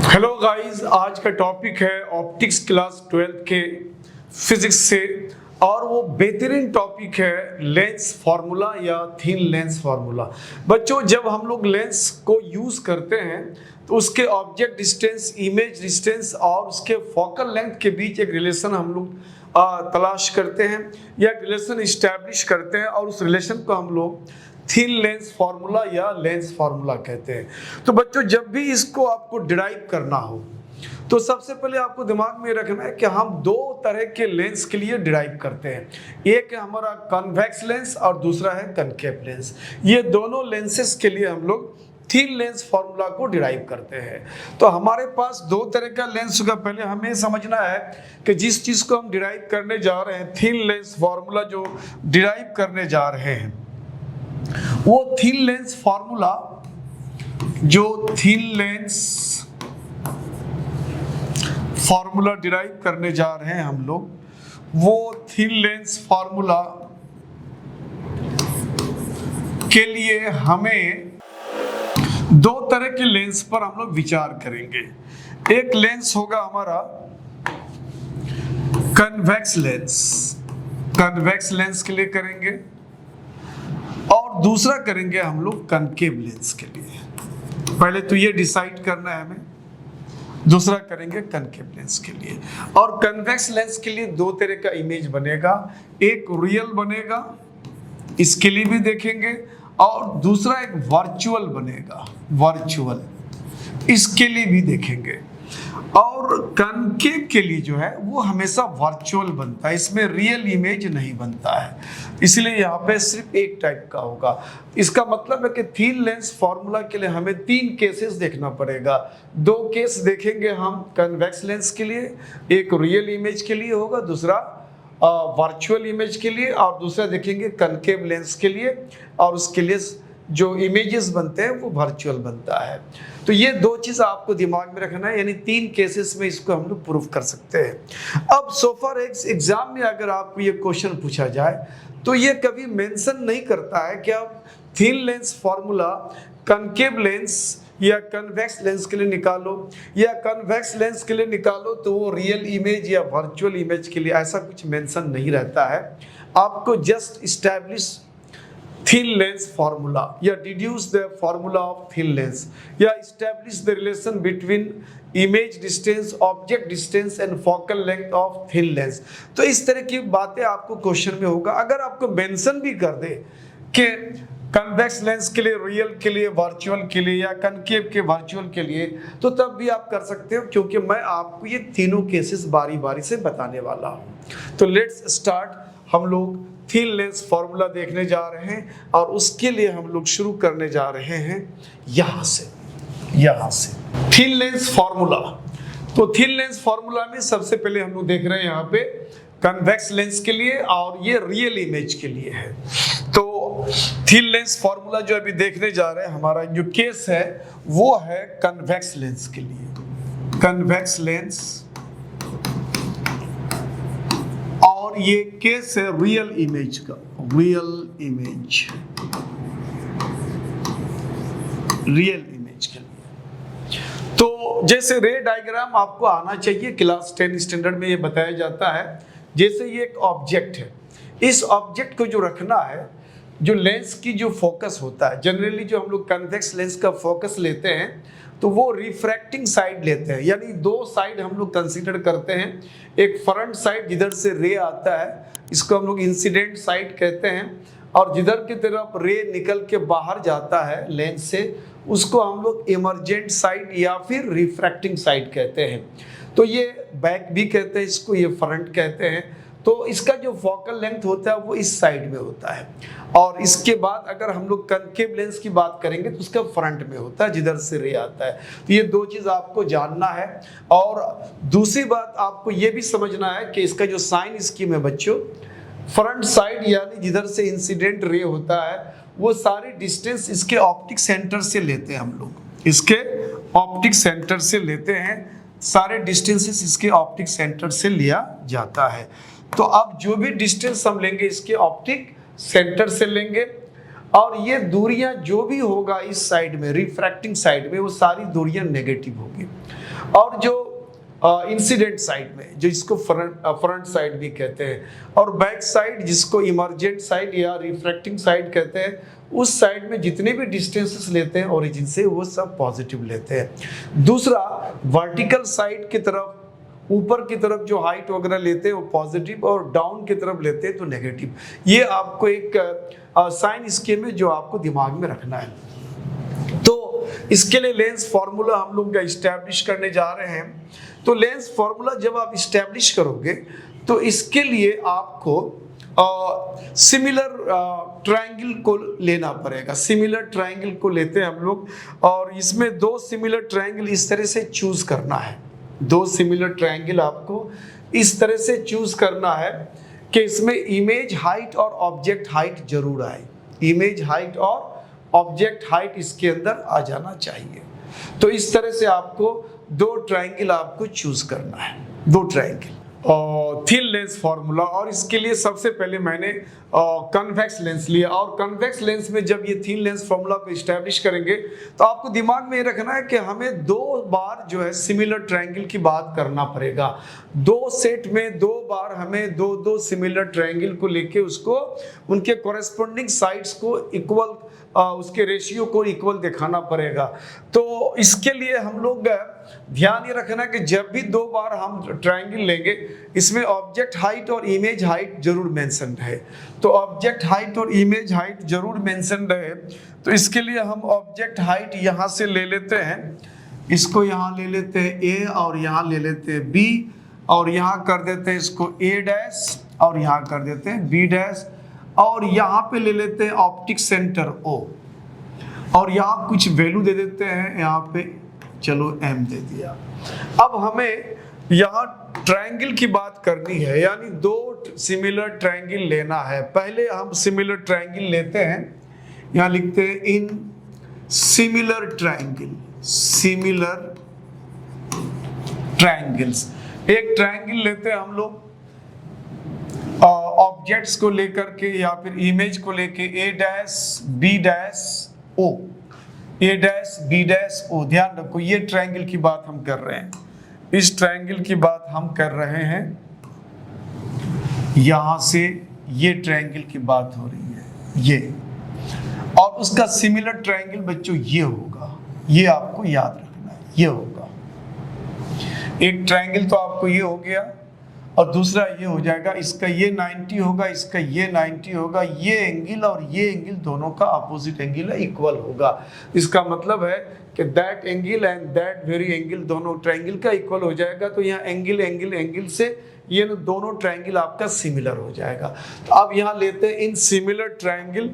Hello guys, आज का topic है ऑप्टिक्स क्लास 12 के फिजिक्स से। और वो बेहतरीन टॉपिक है लेंस फार्मूला या थिन लेंस फार्मूला। बच्चों, जब हम लोग लेंस को यूज करते हैं तो उसके ऑब्जेक्ट डिस्टेंस, इमेज डिस्टेंस और उसके फोकल लेंथ के बीच एक रिलेशन हम लोग तलाश करते हैं या रिलेशन इस्टेब्लिश करते हैं, और उस रिलेशन को हम लोग थिन लेंस फार्मूला या लेंस फार्मूला कहते हैं। तो बच्चों, जब भी इसको आपको डिराइव करना हो तो सबसे पहले आपको दिमाग में रखना है कि हम दो तरह के लेंस के लिए डिराइव करते हैं। एक है हमारा कन्वेक्स लेंस और दूसरा है कनकेव लेंस। ये दोनों लेंसेस के लिए हम लोग थिन लेंस फार्मूला को डिराइव करते हैं। तो हमारे पास दो तरह का लेंस होगा। पहले हमें समझना है कि जिस चीज को हम डिराइव करने जा रहे हैं, थिन लेंस फार्मूला जो डिराइव करने जा रहे हैं, वो थिन लेंस फार्मूला, जो थिन लेंस फार्मूला डिराइव करने जा रहे हैं हम लोग, वो थिन लेंस फार्मूला के लिए हमें दो तरह के लेंस पर हम लोग विचार करेंगे। एक लेंस होगा हमारा कन्वेक्स लेंस, कन्वेक्स लेंस के लिए करेंगे, और दूसरा करेंगे हम लोग कनकेव लेंस के लिए। पहले तो ये डिसाइड करना है हमें। दूसरा करेंगे कनकेव लेंस के लिए। और कन्वेक्स लेंस के लिए दो तरह का इमेज बनेगा, एक रियल बनेगा, इसके लिए भी देखेंगे, और दूसरा एक वर्चुअल बनेगा, वर्चुअल, इसके लिए भी देखेंगे। और कनकेव के लिए जो है वो हमेशा वर्चुअल बनता है, इसमें रियल इमेज नहीं बनता है, इसलिए यहाँ पे सिर्फ एक टाइप का होगा। इसका मतलब है कि थिन लेंस फार्मूला के लिए हमें तीन केसेस देखना पड़ेगा। दो केस देखेंगे हम कन्वेक्स लेंस के लिए, एक रियल इमेज के लिए होगा, दूसरा वर्चुअल इमेज के लिए, और दूसरा देखेंगे कनकेव लेंस के लिए, और उसके लिए जो इमेजेस बनते हैं वो वर्चुअल बनता है। तो ये दो चीज आपको दिमाग में रखना है, यानी तीन केसेस में इसको हम लोग प्रूफ कर सकते हैं। अब सो फॉर एग्जाम में अगर आपको ये क्वेश्चन पूछा जाए तो ये कभी मेंशन नहीं करता है कि आप thin lens formula concave lens या कन्वेक्स लेंस के लिए निकालो, या कन्वेक्स लेंस के लिए निकालो तो वो रियल इमेज या वर्चुअल इमेज के लिए, ऐसा कुछ मेंशन नहीं रहता है। आपको just establish thin lens formula या deduce the formula of thin lens, या establish the relation between image distance, object distance and focal length of thin lens. तो इस तरह की बातें आपको क्वेश्चन में होगा। अगर आपको मेंशन भी कर दे कि कन्वेक्स लेंस के लिए, रियल के लिए, वर्चुअल के लिए, या कनकेव के वर्चुअल के लिए, तो तब भी आप कर सकते हो, क्योंकि मैं आपको ये तीनों केसेस बारी बारी से बताने वाला हूँ। तो लेट्स स्टार्ट। हम लोग थिन लेंस फार्मूला देखने जा रहे हैं, और उसके लिए हम लोग शुरू करने जा रहे हैं यहां से थिन लेंस फार्मूला। तो थिन लेंस फार्मूला में सबसे पहले हम लोग देख रहे हैं यहाँ पे कन्वेक्स लेंस के लिए, और ये रियल इमेज के लिए है। तो थिन लेंस फार्मूला जो अभी देखने जा रहे हैं, हमारा जो केस है वो है कन्वेक्स लेंस के लिए, कन्वेक्स लेंस, और ये केस है रियल इमेज का, रियल इमेज के लिए। तो जैसे रे डायग्राम आपको आना चाहिए, क्लास 10 स्टैंडर्ड में ये बताया जाता है। जैसे ये एक ऑब्जेक्ट है, इस ऑब्जेक्ट को जो रखना है, जो लेंस की जो फोकस होता है, जनरली जो हम लोग कन्वेक्स लेंस का फोकस लेते हैं तो वो रिफ्रैक्टिंग साइड लेते हैं, यानी दो साइड हम लोग कंसीडर करते हैं। एक फ्रंट साइड जिधर से रे आता है, इसको हम लोग इंसिडेंट साइड कहते हैं, और जिधर की तरफ रे निकल के बाहर जाता है लेंस से, उसको हम लोग इमर्जेंट साइड या फिर रिफ्रैक्टिंग साइड कहते हैं। तो ये बैक भी कहते हैं इसको, ये फ्रंट कहते हैं। तो इसका जो फोकल लेंथ होता है वो इस साइड में होता है, और इसके बाद अगर हम लोग कनकेव लेंस की बात करेंगे तो उसका फ्रंट में होता है, जिधर से रे आता है। तो ये दो चीज आपको जानना है। और दूसरी बात आपको ये भी समझना है कि इसका जो साइन स्कीम है बच्चों, फ्रंट साइड यानी जिधर से इंसिडेंट रे होता है, वो सारी डिस्टेंस इसके ऑप्टिक सेंटर से लेते हैं हम लोग, इसके ऑप्टिक सेंटर से लेते हैं, सारे डिस्टेंसेस इसके ऑप्टिक सेंटर से लिया जाता है। तो अब जो भी डिस्टेंस हम लेंगे इसके ऑप्टिक सेंटर से लेंगे, और ये दूरियां जो भी होगा इस साइड में, रिफ्रैक्टिंग साइड में, वो सारी दूरियां नेगेटिव होगी। और जो इंसिडेंट साइड में, जो इसको फ्रंट साइड भी कहते हैं, और बैक साइड जिसको इमर्जेंट साइड या रिफ्रैक्टिंग साइड कहते हैं, उस साइड में जितने भी डिस्टेंसेस लेते हैं ओरिजिन से, वो सब पॉजिटिव लेते हैं। दूसरा, वर्टिकल साइड की तरफ, ऊपर की तरफ जो हाइट वगैरह लेते हैं वो पॉजिटिव, और डाउन की तरफ लेते हैं तो नेगेटिव। ये आपको एक साइन स्कीम है जो आपको दिमाग में रखना है। तो इसके लिए लेंस फॉर्मूला हम लोग इस्टेब्लिश करने जा रहे हैं। तो लेंस फॉर्मूला जब आप इस्टेब्लिश करोगे तो इसके लिए आपको सिमिलर ट्रायंगल को लेना पड़ेगा। सिमिलर ट्रायंगल को लेते हैं हम लोग, और इसमें दो सिमिलर ट्रायंगल इस तरह से चूज करना है। दो सिमिलर ट्रायंगल आपको इस तरह से चूज करना है कि इसमें इमेज हाइट और ऑब्जेक्ट हाइट जरूर आए। इमेज हाइट और ऑब्जेक्ट हाइट इसके अंदर आ जाना चाहिए। तो इस तरह से आपको दो ट्रायंगल आपको चूज करना है, दो ट्रायंगल। थिन लेंस फॉर्मूला, और इसके लिए सबसे पहले मैंने कन्वेक्स लेंस लिया, और कन्वेक्स लेंस में जब ये थिन लेंस फॉर्मूला को इस्टेब्लिश करेंगे तो आपको दिमाग में ये रखना है कि हमें दो बार जो है सिमिलर ट्रायंगल की बात करना पड़ेगा। दो सेट में दो बार हमें दो दो सिमिलर ट्रायंगल को लेके उसको उनके कॉरेस्पॉन्डिंग साइड्स को इक्वल, उसके रेशियो को इक्वल दिखाना पड़ेगा। तो इसके लिए हम लोग ध्यान ये रखना कि जब भी दो बार हम ट्रायंगल लेंगे, इसमें ऑब्जेक्ट हाइट और इमेज हाइट जरूर मेंशन है। तो ऑब्जेक्ट हाइट और इमेज हाइट जरूर मेंशन रहे। तो इसके लिए हम ऑब्जेक्ट हाइट यहाँ से ले लेते हैं, इसको यहाँ ले लेते हैं ए, और यहाँ ले लेते हैं बी, और यहाँ कर देते हैं इसको ए डैश, और यहाँ कर देते हैं बी डैश, और यहाँ पे ले लेते हैं ऑप्टिक सेंटर ओ, और यहाँ कुछ वैल्यू दे देते हैं, यहाँ पे चलो m दे दिया। अब हमें यहाँ ट्रायंगल की बात करनी है, यानी दो सिमिलर ट्रायंगल लेना है। पहले हम सिमिलर ट्रायंगल लेते हैं, यहाँ लिखते हैं in similar triangle, similar triangles. एक ट्रायंगल लेते हैं हम लोग ऑब्जेक्ट्स को लेकर के या फिर इमेज को लेके, ए dash B dash O, A dash B dash ओ। ध्यान रखो, ये ट्रायंगल की बात हम कर रहे हैं, इस ट्रायंगल की बात हम कर रहे हैं, यहां से ये ट्रायंगल की बात हो रही है ये, और उसका सिमिलर ट्रायंगल बच्चों ये होगा, ये आपको याद रखना है, ये होगा। एक ट्रायंगल तो आपको ये हो गया, और दूसरा ये हो जाएगा, इसका ये 90 होगा, इसका ये 90 होगा। ये एंगल और ये एंगल दोनों का अपोजिट एंगल है, इक्वल होगा। इसका मतलब है कि that angle and that very angle दोनों ट्रायंगल का इक्वल हो जाएगा। तो यहाँ एंगल एंगल एंगल से ये दोनों ट्रायंगल आपका सिमिलर हो जाएगा। तो अब यहाँ लेते हैं in similar triangle,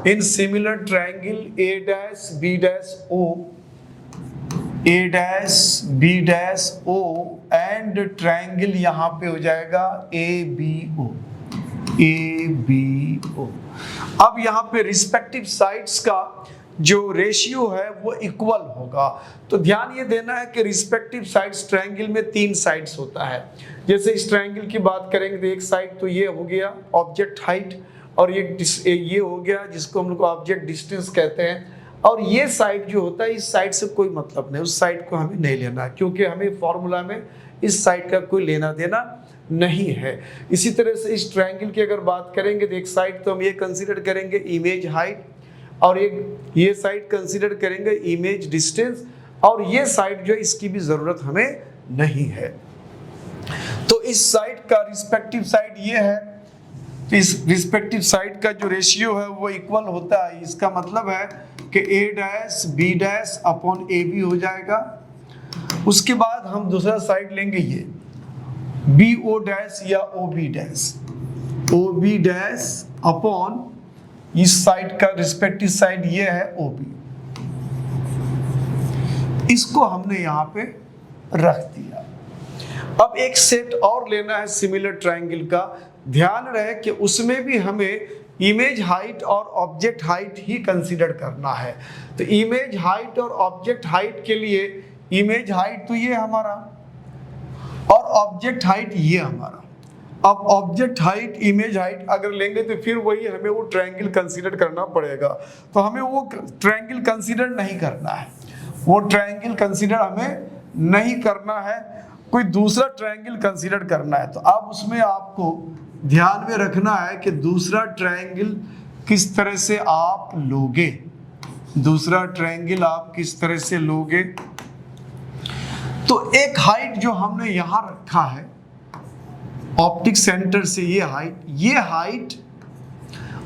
in similar triangle A dash B dash O, A dash B dash O, and triangle यहाँ पे हो जाएगा ए B O, A B O. अब यहाँ पे रिस्पेक्टिव साइड्स का जो रेशियो है वो इक्वल होगा। तो ध्यान ये देना है कि रिस्पेक्टिव साइड्स, ट्रायंगल में 3 साइड्स होता है। जैसे इस ट्रायंगल की बात करेंगे तो एक साइड तो ये हो गया ऑब्जेक्ट हाइट, और ये हो गया जिसको हम लोग ऑब्जेक्ट डिस्टेंस कहते हैं। और ये साइड जो होता है, इस साइड से कोई मतलब नहीं, उस साइड को हमें नहीं लेना, क्योंकि हमें फॉर्मूला में इस साइड का कोई लेना देना नहीं है। इसी तरह से इस ट्रायंगल की अगर बात करेंगे तो एक साइड तो हम ये कंसीडर करेंगे इमेज हाइट, और एक ये साइड कंसीडर करेंगे इमेज डिस्टेंस, और ये साइड जो है इसकी भी जरूरत हमें नहीं है। तो इस साइड का रिस्पेक्टिव साइड ये है, तो इस रिस्पेक्टिव साइड का जो रेशियो है वो इक्वल होता है। इसका मतलब है कि A dash B dash upon A B हो जाएगा। उसके बाद हम दूसरा साइड लेंगे ये बी ओ डैश या O B dash, O B dash upon इस साइड का रिस्पेक्टिव साइड ये है ओ बी। इसको हमने यहाँ पे रख दिया। अब एक सेट और लेना है सिमिलर ट्रायंगल का। ध्यान रहे कि उसमें भी हमें इमेज हाइट और ऑब्जेक्ट हाइट ही कंसीडर करना है। तो इमेज हाइट और ऑब्जेक्ट हाइट के लिए इमेज हाइट तो ये हमारा, और ऑब्जेक्ट हाइट ये हमारा। अब ऑब्जेक्ट हाइट, इमेज हाइट अगर लेंगे तो फिर वही हमें वो ट्रायंगल कंसीडर करना पड़ेगा। तो हमें वो ट्रायंगल कंसीडर नहीं करना है, वो ट्रायंगल कंसीडर हमें नहीं करना है, कोई दूसरा ट्रायंगल कंसीडर करना है। तो अब उसमें आपको ध्यान में रखना है कि दूसरा ट्रायंगल किस तरह से आप लोगे, दूसरा ट्रायंगल आप किस तरह से लोगे। तो एक हाइट जो हमने यहां रखा है ऑप्टिक सेंटर से, ये हाइट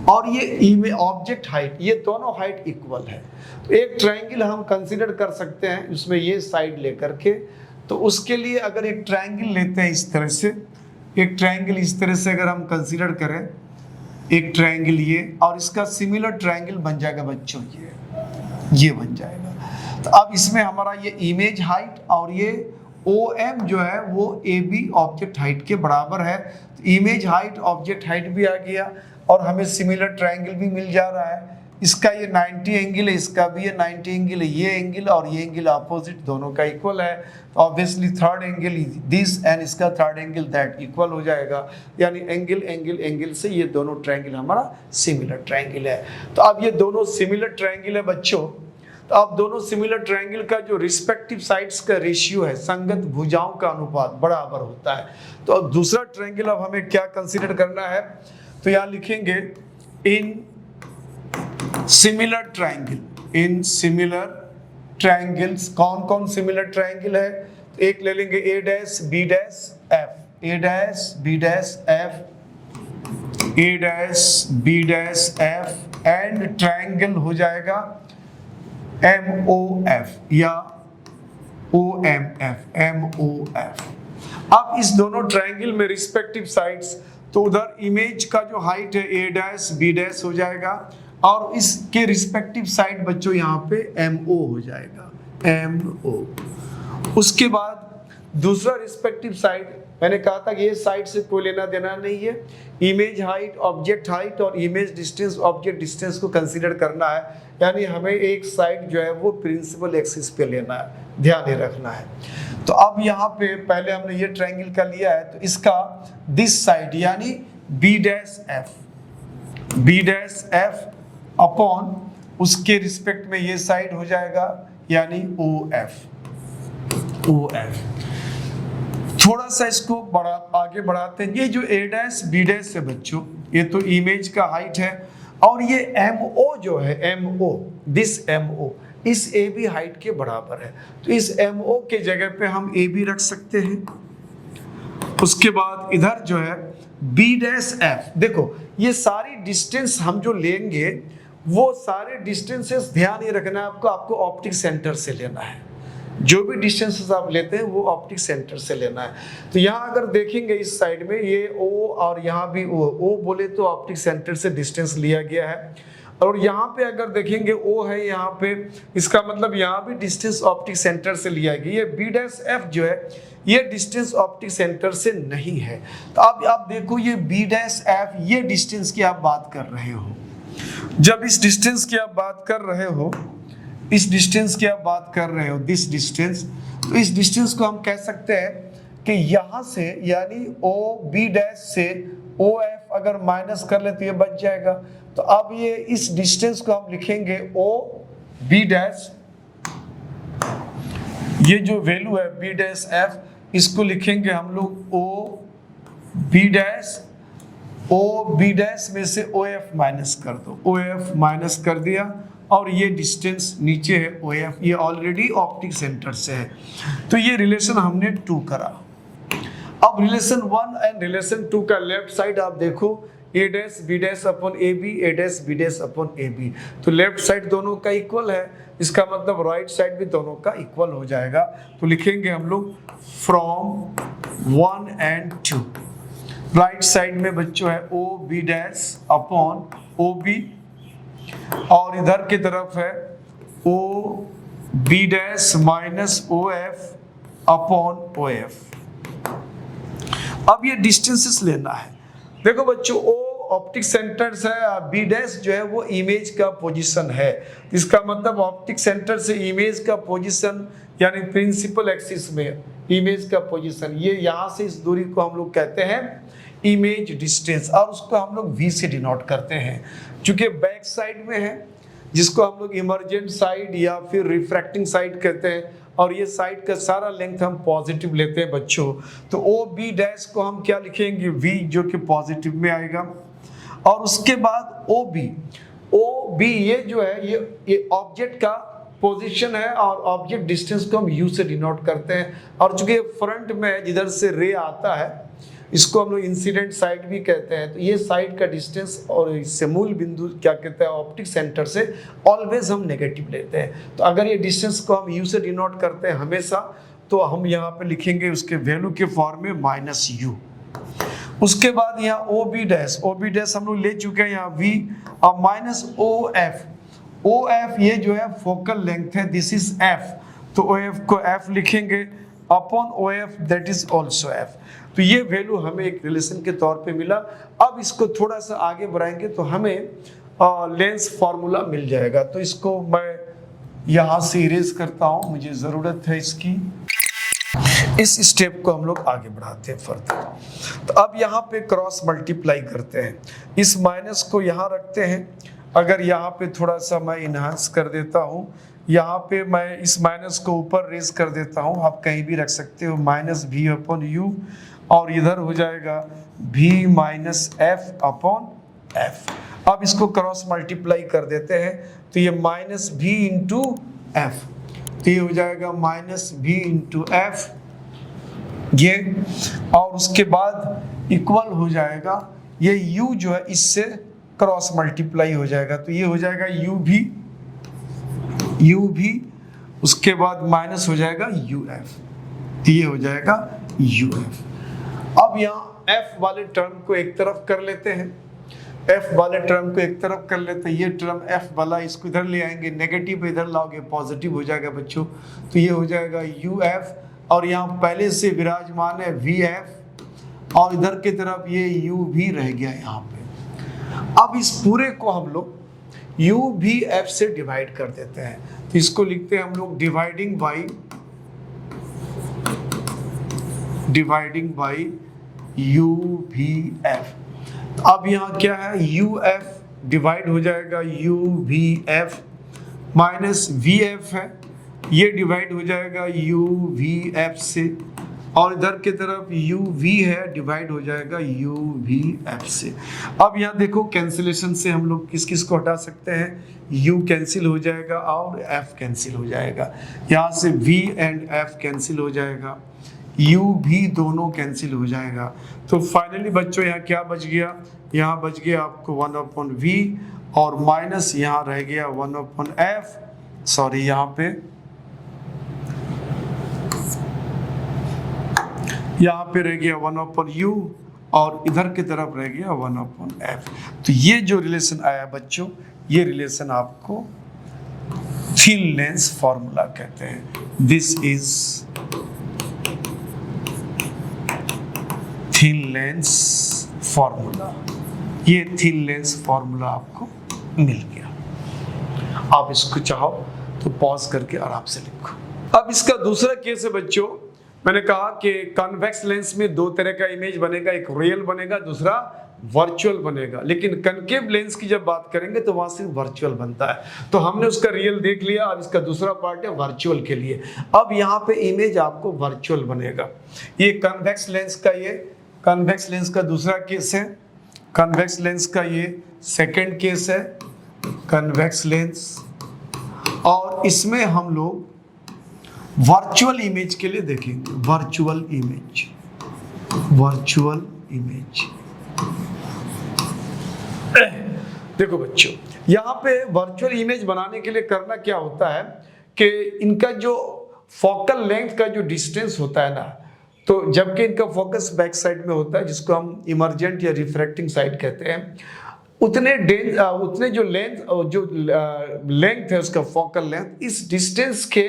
और ये ऑब्जेक्ट हाइट, ये दोनों हाइट इक्वल है। तो एक ट्रायंगल हम कंसीडर कर सकते हैं उसमें ये साइड लेकर के। तो उसके लिए अगर एक ट्रायंगल लेते हैं इस तरह से, एक ट्रायंगल इस तरह से अगर हम कंसीडर करें, एक ट्रायंगल ये, और इसका सिमिलर ट्रायंगल बन जाएगा बच्चों, ये बन जाएगा। तो अब इसमें हमारा ये इमेज हाइट और ये OM जो है वो AB ऑब्जेक्ट हाइट के बराबर है। तो इमेज हाइट ऑब्जेक्ट हाइट भी आ गया और हमें सिमिलर ट्रायंगल भी मिल जा रहा है। इसका ये 90 एंगल है, इसका भी ये 90 एंगल है, ये एंगल और ये एंगल अपोजिट दोनों का इक्वल है। तो obviously third angle this and इसका थर्ड एंगल दैट इक्वल हो जाएगा, यानी एंगल एंगल एंगल से ये दोनों ट्रायंगल हमारा सिमिलर ट्रायंगल है। तो अब ये दोनों सिमिलर ट्रायंगल है बच्चों। तो अब दोनों सिमिलर ट्रायंगल का जो रिस्पेक्टिव साइड्स का रेशियो है, संगत भुजाओं का अनुपात बराबर होता है। तो अब दूसरा ट्रायंगल अब हमें क्या कंसीडर करना है, तो यहाँ लिखेंगे इन similar triangle, in similar triangles. कौन कौन सिमिलर ट्रायंगल है, तो एक ले लेंगे A dash B dash F, A dash B dash F, A dash B dash F and triangle हो जाएगा MOF या OMF, MOF। अब इस दोनों ट्रायंगल में रिस्पेक्टिव साइड्स, तो उधर इमेज का जो हाइट है A डैश B डैश हो जाएगा और इसके रिस्पेक्टिव साइड बच्चों यहाँ पे MO हो जाएगा, MO। उसके बाद दूसरा रिस्पेक्टिव साइड, मैंने कहा था कि ये साइड से कोई लेना देना नहीं है, इमेज हाइट ऑब्जेक्ट हाइट और इमेज डिस्टेंस ऑब्जेक्ट डिस्टेंस को कंसीडर करना है, यानी हमें एक साइड जो है वो प्रिंसिपल एक्सिस पे लेना है, ध्यान रखना है। तो अब यहाँ पे पहले हमने ये ट्रायंगल का लिया है, तो इसका दिस साइड यानी B डैश F अपॉन उसके रिस्पेक्ट में ये साइड हो जाएगा यानी OF। थोड़ा सा इसको आगे बढ़ाते हैं। ये जो A डैश B डैश है बच्चों, ये तो इमेज का हाइट है और ये MO जो है, MO दिस MO इस AB हाइट के बराबर है। तो इस MO के जगह पे हम AB रख सकते हैं। उसके बाद इधर जो है B डैश F, देखो ये सारी डिस्टेंस हम जो लेंगे वो सारे डिस्टेंसेस ध्यान ये रखना है आपको ऑप्टिक सेंटर से लेना है। जो भी डिस्टेंसेस आप लेते हैं वो ऑप्टिक सेंटर से लेना है। तो यहाँ अगर देखेंगे इस साइड में ये O और यहाँ भी O बोले तो ऑप्टिक सेंटर से डिस्टेंस लिया गया है, और यहाँ पे अगर देखेंगे O है यहाँ पे, इसका मतलब यहाँ भी डिस्टेंस ऑप्टिक सेंटर से लिया गया। ये B डैश F जो है ये डिस्टेंस ऑप्टिक सेंटर से नहीं है। तो अब आप देखो ये B डैश F ये डिस्टेंस की आप बात कर रहे हो। जब इस डिस्टेंस की आप बात कर रहे हो, इस डिस्टेंस की आप बात कर रहे हो, दिस डिस्टेंस, तो इस डिस्टेंस को हम कह सकते हैं कि यहाँ से यानी OB डैश से OF अगर माइनस कर ले तो ये बच जाएगा। तो अब ये इस डिस्टेंस को हम लिखेंगे OB डैश, ये जो वैल्यू है B डैश F इसको लिखेंगे हम लोग OB डैश में से OF माइनस कर दो, OF माइनस कर दिया और ये डिस्टेंस नीचे है OF, ये ऑलरेडी ऑप्टिक सेंटर से है। तो ये रिलेशन हमने 2 करा। अब रिलेशन 1 एंड रिलेशन 2 का लेफ्ट साइड आप देखो, A dash B dash upon AB, A dash B dash upon AB। तो लेफ्ट साइड दोनों का इक्वल है, इसका मतलब राइट साइड भी दोनों का इक्वल हो जाएगा। तो लिखेंगे हम लोग फ्रॉम 1 and 2। राइट साइड में बच्चों है OB डैश अपॉन OB और इधर की तरफ है OB dash minus OF upon OF। अब ये डिस्टेंसेस लेना है। देखो बच्चों O ऑप्टिक सेंटर से, B डैश जो है वो इमेज का पोजीशन है, इसका मतलब ऑप्टिक सेंटर से इमेज का पोजीशन यानी प्रिंसिपल एक्सिस में इमेज का पोजीशन, ये यहाँ से इस दूरी को हम लोग कहते हैं इमेज डिस्टेंस, और उसको हम लोग v से डिनोट करते हैं। चूंकि बैक साइड में है, जिसको हम लोग इमर्जेंट साइड या फिर रिफ्रैक्टिंग साइड कहते हैं, और ये साइड का सारा लेंथ हम पॉजिटिव लेते हैं बच्चों, तो ओ बी डैश को हम क्या लिखेंगे, v, जो कि पॉजिटिव में आएगा। और उसके बाद ओ बी ये जो है ये ऑब्जेक्ट का पोजीशन है, और ऑब्जेक्ट डिस्टेंस को हम u से डिनोट करते हैं। और चूंकि फ्रंट में जिधर से रे आता है, इसको हम लोग इंसिडेंट साइड भी कहते हैं, तो ये साइड का डिस्टेंस और इससे मूल बिंदु क्या कहते हैं, ऑप्टिक सेंटर से ऑलवेज हम नेगेटिव लेते हैं। तो अगर ये डिस्टेंस को हम u से डिनोट करते हैं हमेशा, तो हम यहाँ पे लिखेंगे उसके वैल्यू के फॉर्म में -u। उसके बाद यहाँ ओ बी डैश हम लोग ले चुके हैं यहाँ v, और -OF ये जो है फोकल लेंथ है, दिस इज f, तो OF को f लिखेंगे upon OF that is also f। तो ये वैल्यू हमें एक रिलेशन के तौर पे मिला। अब इसको थोड़ा सा आगे बढ़ाएंगे तो हमें लेंस फॉर्मूला मिल जाएगा। तो इसको मैं यहाँ से इरेज करता हूँ, मुझे ज़रूरत है इसकी। इस स्टेप को हम लोग आगे बढ़ाते हैं फर्दर। तो अब यहाँ पे क्रॉस मल्टीप्लाई करते हैं, इस माइनस को यहाँ रखते हैं। अगर यहाँ पे थोड़ा सा मैं इनहांस कर देता हूँ, यहाँ पे मैं इस माइनस को ऊपर रेज कर देता हूँ, आप कहीं भी रख सकते हो, -v अपॉन u, और इधर हो जाएगा v -f अपॉन f। अब इसको क्रॉस मल्टीप्लाई कर देते हैं, तो ये -v इंटू f, तो ये हो जाएगा -v इंटू f ये, और उसके बाद इक्वल हो जाएगा ये u जो है इससे क्रॉस मल्टीप्लाई हो जाएगा, तो ये हो जाएगा u भी, उसके बाद माइनस हो जाएगा uf, तो ये हो जाएगा uf। अब यहाँ f वाले टर्म को एक तरफ कर लेते हैं, ये टर्म f वाला इसको इधर ले आएंगे, नेगेटिव इधर लाओगे पॉजिटिव हो जाएगा बच्चों, तो ये हो जाएगा uf, और यहाँ पहले से विराजमान है vf, और इधर की तरफ ये u भी रह गया यहाँ पे। अब इस पूरे को हम लोग u भी f से डिवाइड कर देते हैं, तो इसको लिखते हैं हम लोग डिवाइडिंग बाई u भी f। अब यहाँ क्या है, uf डिवाइड हो जाएगा u भी f, माइनस vf है, ये डिवाइड हो जाएगा u भी f से, और इधर की तरफ u v है, डिवाइड हो जाएगा u भी f से। अब यहाँ देखो कैंसिलेशन से हम लोग किस किस को हटा सकते हैं, u कैंसिल हो जाएगा और f कैंसिल हो जाएगा, यहाँ से v एंड f कैंसिल हो जाएगा, u भी दोनों कैंसिल हो जाएगा। तो फाइनली बच्चों यहाँ क्या बच गया, यहाँ बच गया आपको 1/v, और माइनस यहाँ रह गया 1/f, सॉरी यहाँ पे रह गया 1/u, और इधर की तरफ रह गया 1/f। तो ये जो रिलेशन आया बच्चों, ये रिलेशन आपको थिन लेंस फॉर्मूला कहते हैं। This is thin lens formula, ये थिन लेंस फॉर्मूला आपको मिल गया। आप इसको चाहो तो पॉज करके आराम से लिखो। अब इसका दूसरा केस है बच्चों, मैंने कहा कि कन्वेक्स लेंस में दो तरह का इमेज बनेगा, एक रियल बनेगा, दूसरा वर्चुअल बनेगा। लेकिन कनकेव लेंस की जब बात करेंगे तो वहां सिर्फ वर्चुअल बनता है। तो हमने उसका रियल देख लिया, अब इसका दूसरा पार्ट है वर्चुअल के लिए। अब यहाँ पे इमेज आपको वर्चुअल बनेगा। ये कन्वेक्स लेंस का, ये कन्वेक्स लेंस का दूसरा केस है, कन्वेक्स लेंस का ये सेकेंड केस है, कन्वेक्स लेंस। और इसमें हम लोग वर्चुअल इमेज के लिए देखेंगे, वर्चुअल इमेज। देखो बच्चों, यहाँ पे वर्चुअल इमेज बनाने के लिए करना क्या होता है कि इनका जो फोकल लेंथ का जो डिस्टेंस होता है ना, तो जबकि इनका फोकस बैक साइड में होता है, जिसको हम इमर्जेंट या रिफ्रैक्टिंग साइड कहते हैं, उतने जो लेंथ है उसका फोकल लेंथ, इस डिस्टेंस के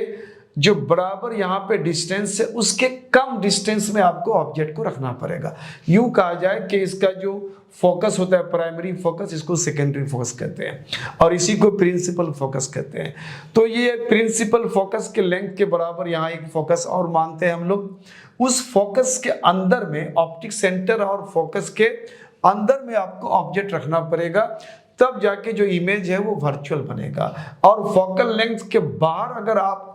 जो बराबर यहाँ पे डिस्टेंस है उसके कम डिस्टेंस में आपको ऑब्जेक्ट को रखना पड़ेगा। यूं कहा जाए कि इसका जो फोकस होता है प्राइमरी फोकस, इसको सेकेंडरी फोकस कहते हैं और इसी को प्रिंसिपल फोकस कहते हैं। तो ये प्रिंसिपल फोकस के लेंथ के बराबर यहाँ एक फोकस और मानते हैं हम लोग। उस फोकस के अंदर में ऑप्टिक सेंटर और फोकस के अंदर में आपको ऑब्जेक्ट रखना पड़ेगा, तब जाके जो इमेज है वो वर्चुअल बनेगा। और फोकल लेंथ के बाहर अगर आप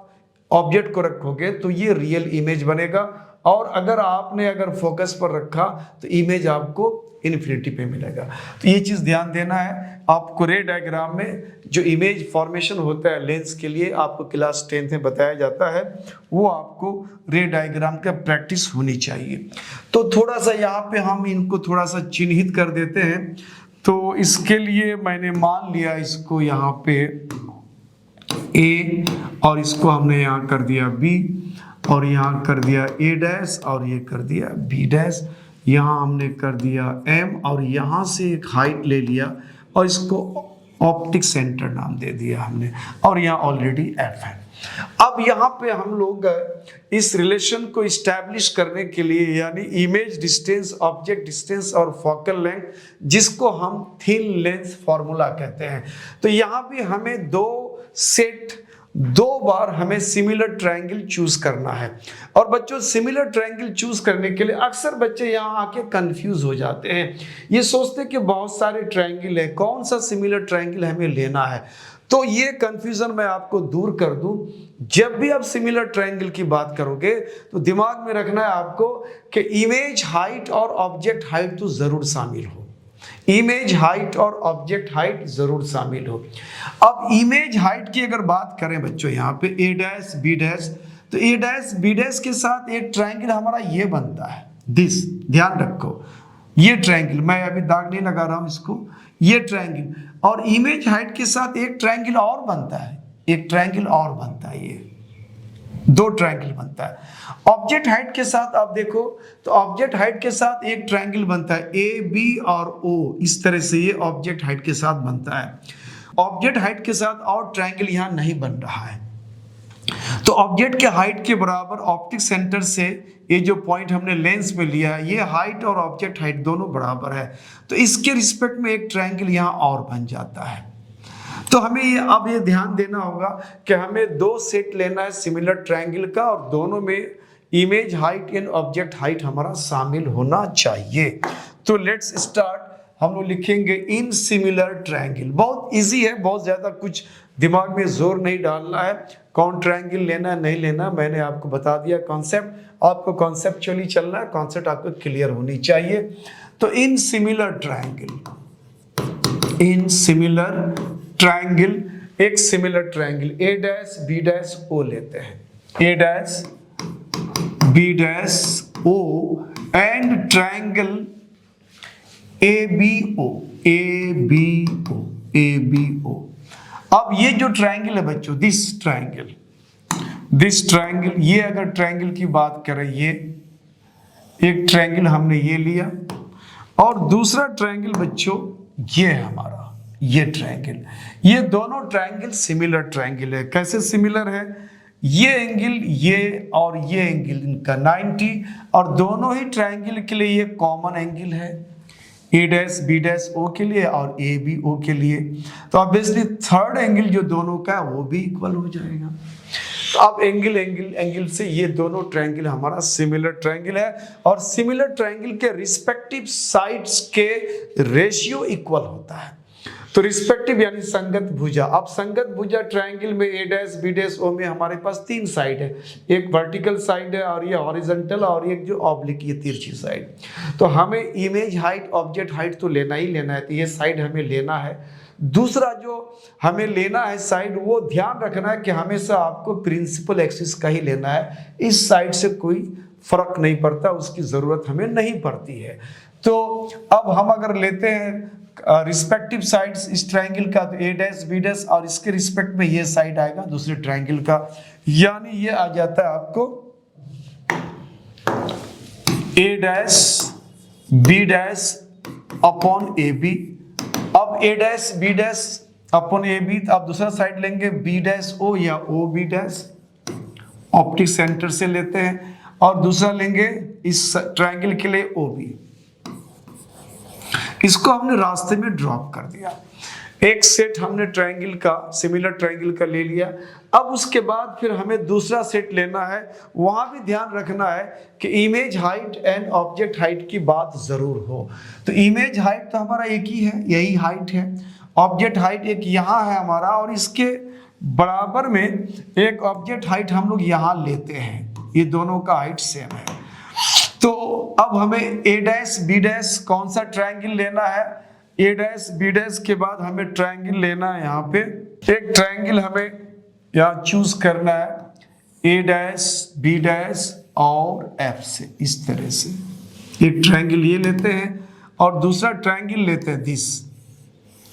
ऑब्जेक्ट को रखोगे तो ये रियल इमेज बनेगा, और अगर फोकस पर रखा तो इमेज आपको इन्फिनिटी पे मिलेगा। तो ये चीज ध्यान देना है आपको। रे डायग्राम में जो इमेज फॉर्मेशन होता है लेंस के लिए आपको क्लास 10th में बताया जाता है, वो आपको रे डायग्राम का प्रैक्टिस होनी चाहिए। तो थोड़ा सा यहाँ पे हम इनको थोड़ा सा चिन्हित कर देते हैं। तो इसके लिए मैंने मान लिया इसको यहाँ पे ए, और इसको हमने यहाँ कर दिया बी, और यहाँ कर दिया ए डैश, और ये कर दिया बी डैश, यहाँ हमने कर दिया एम, और यहाँ से एक हाइट ले लिया और इसको ऑप्टिक सेंटर नाम दे दिया हमने, और यहाँ ऑलरेडी एफ है। अब यहाँ पे हम लोग इस रिलेशन को इस्टेब्लिश करने के लिए, यानी इमेज डिस्टेंस, ऑब्जेक्ट डिस्टेंस और फोकल लेंथ, जिसको हम थिन लेंथ फॉर्मूला कहते हैं, तो यहाँ भी हमें दो बार हमें सिमिलर ट्रायंगल चूज करना है। और बच्चों सिमिलर ट्रायंगल चूज करने के लिए अक्सर बच्चे यहाँ आके कंफ्यूज हो जाते हैं, ये सोचते हैं कि बहुत सारे ट्रायंगल है, कौन सा सिमिलर ट्रायंगल हमें लेना है। तो ये कंफ्यूजन मैं आपको दूर कर दूं, जब भी आप सिमिलर ट्रायंगल की बात करोगे तो दिमाग में रखना है आपको कि इमेज हाइट और ऑब्जेक्ट हाइट तो जरूर शामिल हो, इमेज हाइट और ऑब्जेक्ट हाइट जरूर शामिल हो। अब इमेज हाइट की अगर बात करें बच्चों, यहाँ पे ए डैश बी डैश, तो ए डैश बी डैश के साथ एक ट्रायंगल हमारा ये बनता है, दिस, ध्यान रखो ये ट्रायंगल, मैं अभी दाग नहीं लगा रहा हूं इसको, ये ट्रायंगल, और इमेज हाइट के साथ एक ट्रायंगल और बनता है, एक ट्रायंगल और बनता है, ये दो ट्रायंगल बनता है। ऑब्जेक्ट हाइट के साथ आप देखो तो ऑब्जेक्ट हाइट के साथ एक ट्रायंगल बनता है ए बी और ओ, इस तरह से ये ऑब्जेक्ट हाइट के साथ बनता है। ऑब्जेक्ट हाइट के साथ और ट्रायंगल यहां नहीं बन रहा है। तो ऑब्जेक्ट के हाइट के बराबर ऑप्टिक सेंटर से ये जो पॉइंट हमने लेंस में लिया है, ये हाइट और ऑब्जेक्ट हाइट दोनों बराबर है, तो इसके रिस्पेक्ट में एक ट्रायंगल यहां और बन जाता है। तो हमें ये ध्यान देना होगा कि हमें दो सेट लेना है सिमिलर ट्रायंगल का, और दोनों में image height and object height हमारा शामिल होना चाहिए। तो लेट्स स्टार्ट। हम लोग लिखेंगे इन सिमिलर ट्रायंगल। बहुत इजी है, बहुत ज्यादा कुछ दिमाग में जोर नहीं डालना है, कौन ट्रायंगल लेना नहीं लेना मैंने आपको बता दिया कॉन्सेप्ट। आपको कॉन्सेप्चुअली चलना है, कॉन्सेप्ट आपको क्लियर होनी चाहिए। तो in similar triangle, in similar triangle, एक similar triangle A dash B dash O लेते हैं, A dash B dash O and triangle A B O, A B O, A B O. अब ये जो ट्रायंगल है बच्चों, दिस ट्रायंगल, ये अगर ट्रायंगल की बात करें, ये एक ट्रायंगल हमने ये लिया, और दूसरा ट्रायंगल बच्चों ये है हमारा, ये ट्रायंगल, ये दोनों ट्रायंगल सिमिलर ट्रायंगल है। कैसे सिमिलर है? ये एंगल ये और ये एंगल इनका 90, और दोनों ही ट्रायंगल के लिए ये कॉमन एंगल है, ए डैश बी डैश ओ के लिए और ए बी ओ के लिए। तो ऑब्वियसली थर्ड एंगल जो दोनों का है वो भी इक्वल हो जाएगा। तो अब एंगल से ये दोनों ट्रायंगल हमारा सिमिलर ट्रायंगल है, और सिमिलर ट्रायंगल के रिस्पेक्टिव साइड्स के रेशियो इक्वल होता है। तो रिस्पेक्टिव यानी संगत भुजा। अब संगत भुजा ट्रायंगल में ए डैश बी डैश ओ में हमारे पास तीन साइड है, एक वर्टिकल साइड है और ये हॉरिजॉन्टल, और एक जो ऑब्लिक ये तिरछी साइड। तो हमें इमेज हाइट ऑब्जेक्ट हाइट तो लेना ही लेना है, तो ये साइड हमें लेना है। दूसरा जो हमें लेना है साइड, वो ध्यान रखना है कि हमेशा आपको प्रिंसिपल एक्सिस का ही लेना है, इस साइड से कोई फर्क नहीं पड़ता, उसकी जरूरत हमें नहीं पड़ती है। तो अब हम अगर लेते हैं रिस्पेक्टिव साइड्स इस ट्रायंगल का, तो ए डैश बी डैश, और इसके रिस्पेक्ट में ये साइड आएगा दूसरे ट्रायंगल का, यानी ये आ जाता है आपको A dash B dash upon A B. अब A dash B dash upon A B, अब दूसरा साइड लेंगे बी डैश ओ या O B dash, optic centre से लेते हैं, और दूसरा लेंगे इस ट्रायंगल के लिए OB। इसको हमने रास्ते में ड्रॉप कर दिया। एक सेट हमने ट्रायंगल का, सिमिलर ट्रायंगल का ले लिया। अब उसके बाद फिर हमें दूसरा सेट लेना है। वहां भी ध्यान रखना है कि image height and object height की बात जरूर हो। तो इमेज हाइट तो हमारा एक ही है, यही हाइट है। ऑब्जेक्ट हाइट एक यहाँ है हमारा, और इसके बराबर में एक ऑब्जेक्ट हाइट हम लोग यहाँ लेते हैं। ये दोनों का हाइट सेम है। तो अब हमें A', B' कौन सा ट्रायंगल लेना है? A', B' के बाद हमें ट्रायंगल लेना है। यहाँ पे एक ट्रायंगल हमें यहाँ चूज करना है, A', B' और F से। इस तरह से एक ट्रायंगल ये लेते हैं और दूसरा ट्रायंगल लेते हैं दिस,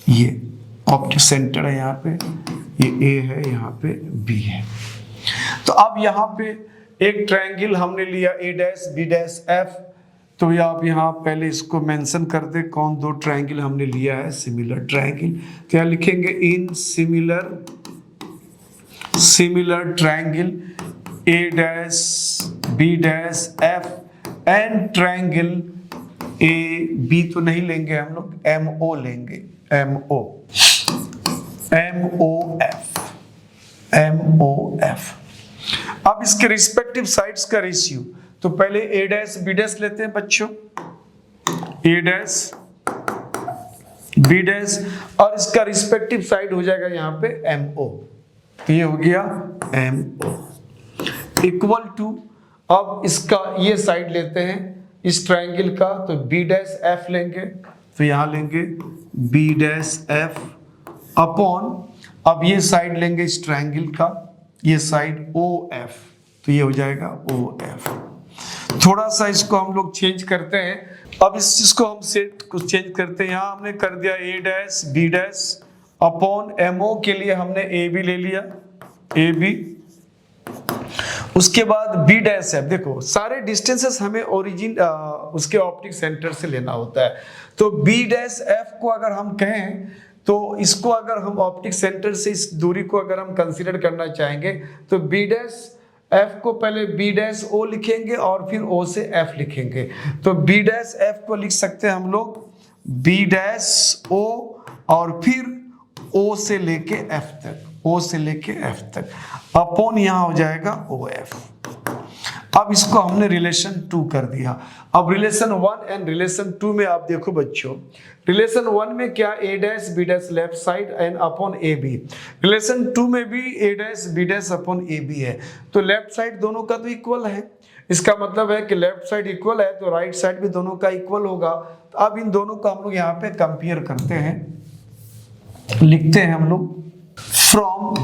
ये ऑप्टिक सेंटर है यहाँ पे, ये A है, यहाँ पे B है। तो अब यहाँ पे एक ट्रायंगल हमने लिया A', B', F। तो ये आप यहाँ पहले इसको मेंशन कर दे कौन दो ट्रायंगल हमने लिया है, सिमिलर ट्रायंगल। तो यहाँ लिखेंगे इन similar triangle A', B', F and triangle AB तो नहीं लेंगे हम लोग, MO लेंगे, MOF। अब इसके रिस्पेक्टिव साइड्स का रेशियो, तो पहले A', B' लेते हैं बच्चों, A', B' और इसका रिस्पेक्टिव साइड हो जाएगा यहाँ पे MO। तो ये हो गया MO इक्वल टू, अब इसका ये साइड लेते हैं इस ट्रायंगल का, तो B' F लेंगे। तो यहाँ लेंगे B' F अपॉन, अब ये साइड लेंगे इस ट्रायंगल का, ये साइड OF। तो ये हो जाएगा OF। थोड़ा सा इसको हम लोग चेंज करते हैं। अब इस चीज को हम सेट कुछ चेंज करते हैं। यहाँ हमने कर दिया A', B' अपॉन MO के लिए हमने AB ले लिया, AB। उसके बाद B' है, देखो सारे डिस्टेंसेस हमें ओरिजिन उसके ऑप्टिक सेंटर से लेना होता है। तो B', को अगर हम कहें, तो इसको अगर हम ऑप्टिक सेंटर से इस दूरी को अगर हम कंसीडर करना चाहेंगे, तो B', को पहले B', O लिखेंगे और फिर O से F लिखेंगे। तो B', को लिख सकते हैं हम लोग B', O और फिर O से लेके F तक, O से लेके F तक अपॉन यहाँ हो जाएगा OF। अब इसको हमने रिलेशन 2 कर दिया। अब रिलेशन 1 एंड रिलेशन 2 में आप देखो बच्चों, रिलेशन 1 में क्या A', B' left side and upon AB। Relation 2 में भी A', B' अपॉन AB है। तो लेफ्ट साइड दोनों का तो इक्वल है, इसका मतलब है कि लेफ्ट साइड इक्वल है तो राइट साइड भी दोनों का इक्वल होगा। तो अब इन दोनों को हम लोग यहाँ पे कंपेयर करते हैं, लिखते हैं हम लोग from